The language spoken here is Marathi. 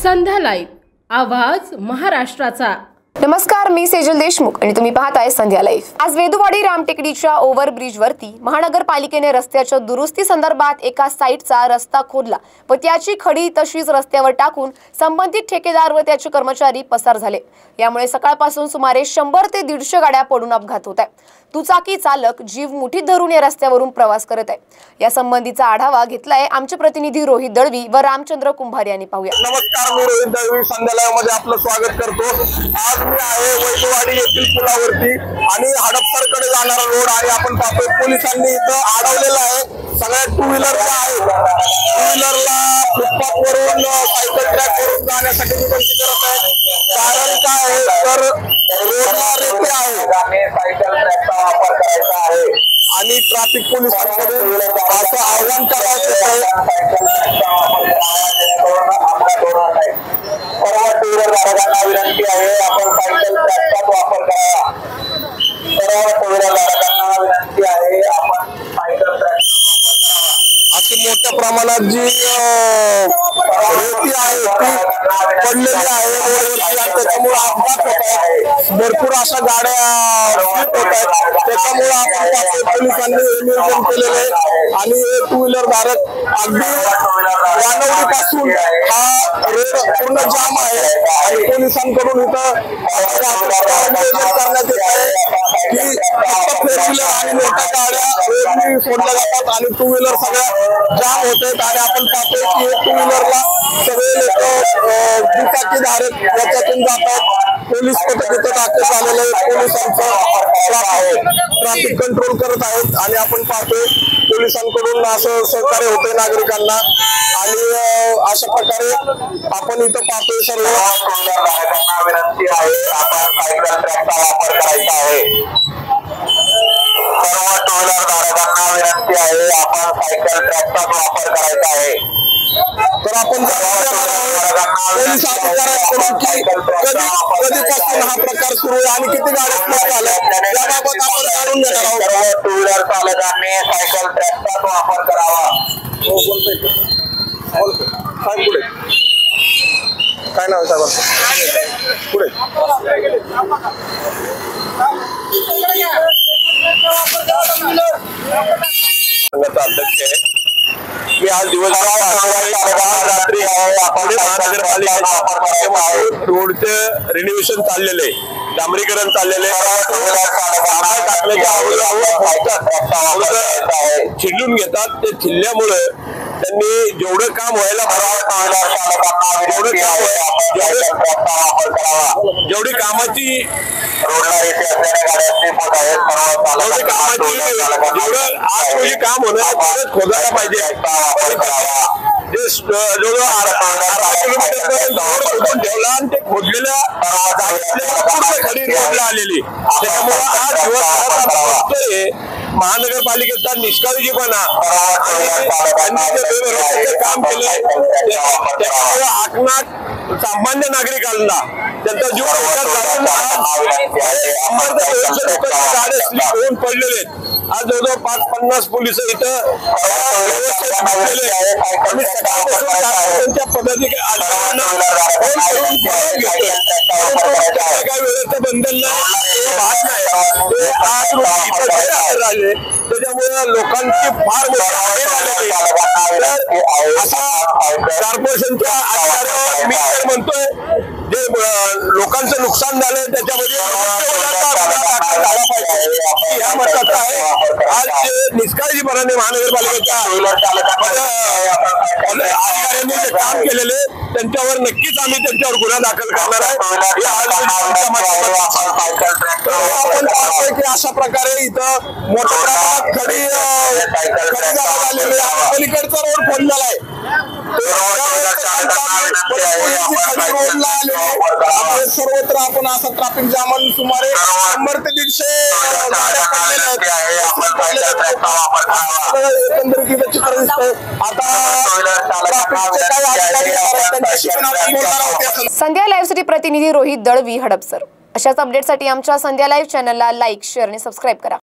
संध्या लाईव्ह आवाज महाराष्ट्राचा। नमस्कार, मी सेजल देशमुख आणि तुम्ही पाहताय संध्या लाईव्ह। आज वेदुवाडी रामटेकडीच्या ओव्हरब्रिज वरती महानगरपालिकेने रस्त्याच्या दुरुस्ती संदर्भात एका साइटचा रस्ता खोदला व त्याची खडी तशीच रस्त्यावर टाकून संबंधित ठेकेदार व त्याचे कर्मचारी पसार झाले। यामुळे सकाळपासून सुमारे 100 ते 150 गाड्या पडून अपघात होत आहेत। दुचाकी चालक जीव मुठीत धरून या रस्त्यावरून प्रवास करत आहे। या संबंधीचा आढावा घेतलाय आमचे प्रतिनिधी रोहित दळवी व रामचंद्र कुंभार यांनी। पाहूया। नमस्कार, मी रोहित दळवी संध्या लाईव्ह मध्ये आपलं स्वागत करतो। आज मी आहे वेदुवाडी येथील पुलावरती आणि हडपसरकडे जाणारा रोड आहे। आपण पाहतोय पोलिसांनी इथं अडवलेलं आहे सगळ्या टू व्हीलरला आहे। टू व्हीलरला फुटपाथ वरून सायकल ट्रॅक वरून जाण्यासाठी विनंती करत आहे। कारण काय आहे तर रोडला रेती आहे, सायकल ट्रॅकचा वापर करायचा आहे आणि ट्रॅफिक पोलिसांकडे असं आव्हान करायचं आहे। सर्व टू व्हीलर धारकांना विनंती आहे आपण सायकल ट्रॅकचा वापर करावा। सर्व टू व्हीलर धारकांना विनंती आहे आपण सायकल ट्रॅकचा वापर करावा। अशी मोठ्या प्रमाणात जी रेती आहे ती पडलेली आहे रोडवरती आणि त्याच्यामुळे अपघात होत आहे। भरपूर अशा गाड्या स्लिप होत आहेत। त्याच्यामुळे आपण पोलिसांनी नियोजन केलेलं आहे आणि टू व्हीलर धारक अगदी वानवडीपासून हा रोड पूर्ण जाम आहे आणि पोलिसांकडून इथं नियोजन करण्यात येत आहे की फक्त फोर व्हीलर आणि मोठ्या गाड्या रोडनी सोडल्या जातात आणि टू व्हीलर सगळ्या जाम होत आहेत। आणि आपण पाहतोय की टू व्हीलरला सगळे लोक दुचाकी धारक याच्यातून जातात। पोलीस पथक इथं दाखल झालेलं आहे, पोलिसांचं ट्रॅफिक कंट्रोल करत आहेत आणि आपण पाहतोय पोलिसांकडून असं सहकार्य होतंय नागरिकांना आणि अशा प्रकारे आपण इथं पाहतोय सर्व धारकांना विनंती आहे आपण सायकल ट्रॅकचा वापर करायचा आहे। सर्व टू व्हीलर धारकांना विनंती आहे आपण सायकल ट्रॅकचा वापर करायचा आहे। तर आपण पोलीस अधिकाऱ्यांकडून की कधीपासून हा प्रकार सुरू आहे आणि किती गाड्या झाल्या याबाबत आपण जाणून घेणार आहोत। सर्व टू व्हीलर चालकांनी सायकल ट्रॅकचा वापर करावा। काय पुढे काय नाव साहेब पुढे अध्यक्ष आहे मी आज दिवसभर रात्री महानगरपालिकेच्या रोडचे रिनोव्हेशन चाललेले आहे, डांबरीकरण चाललेले छिडून घेतात। ते छिडल्यामुळे त्यांनी जेवढं काम व्हायला जेवढी कामाची काम होणार खोदायला पाहिजे। जवळजवळ 18 किलोमीटर खोदून ठेवला आणि ते खोदलेल्या खडी रोडला आलेली। त्याच्यामुळे आज दिवस महानगरपालिकेचा निष्काळजीपणा त्यांनी जे काम केलंय त्याच्यामुळे आकनाक सामान्य नागरिकांना त्यांचा जीव गाड्या स्लिप होऊन पडलेले आहेत। आज जवळजवळ 550 पोलिस इथं आम्ही सकाळपासून त्यांच्या पदाधिकाऱ्यांना काही वेळेचं बंधन नाही, भाग नाही। ते आज इथं राहिले त्याच्यामुळे लोकांची फार मोठी कॉर्पोरेशनच्या अधिकाऱ्यावर मी म्हणतोय जे लोकांचं नुकसान झालंय त्याच्यामध्ये या मताचा आहे। आज जे निष्काळजीपणाने महानगरपालिकेच्या अधिकाऱ्यांनी जे काम केलेले त्यांच्यावर नक्कीच आम्ही त्यांच्यावर गुन्हा दाखल करणार आहे। आपण पाहतोय की अशा प्रकारे इथं मोठ्या प्रमाणात खडी झालेली आहे। पलीकडचा रोड खोदलेला आहे, सर्वत्र आपण असं ट्रॅफिक जाम सुमारे 100 ते 150 एकंदरीत चित्र दिसतंय। आता संध्या लाईव्ह साठी प्रतिनिधी रोहित दळवी, हडपसर। अशाच अपडेटसाठी आमच्या संध्या लाईव्ह चॅनलला लाईक, शेअर आणि सबस्क्राईब करा।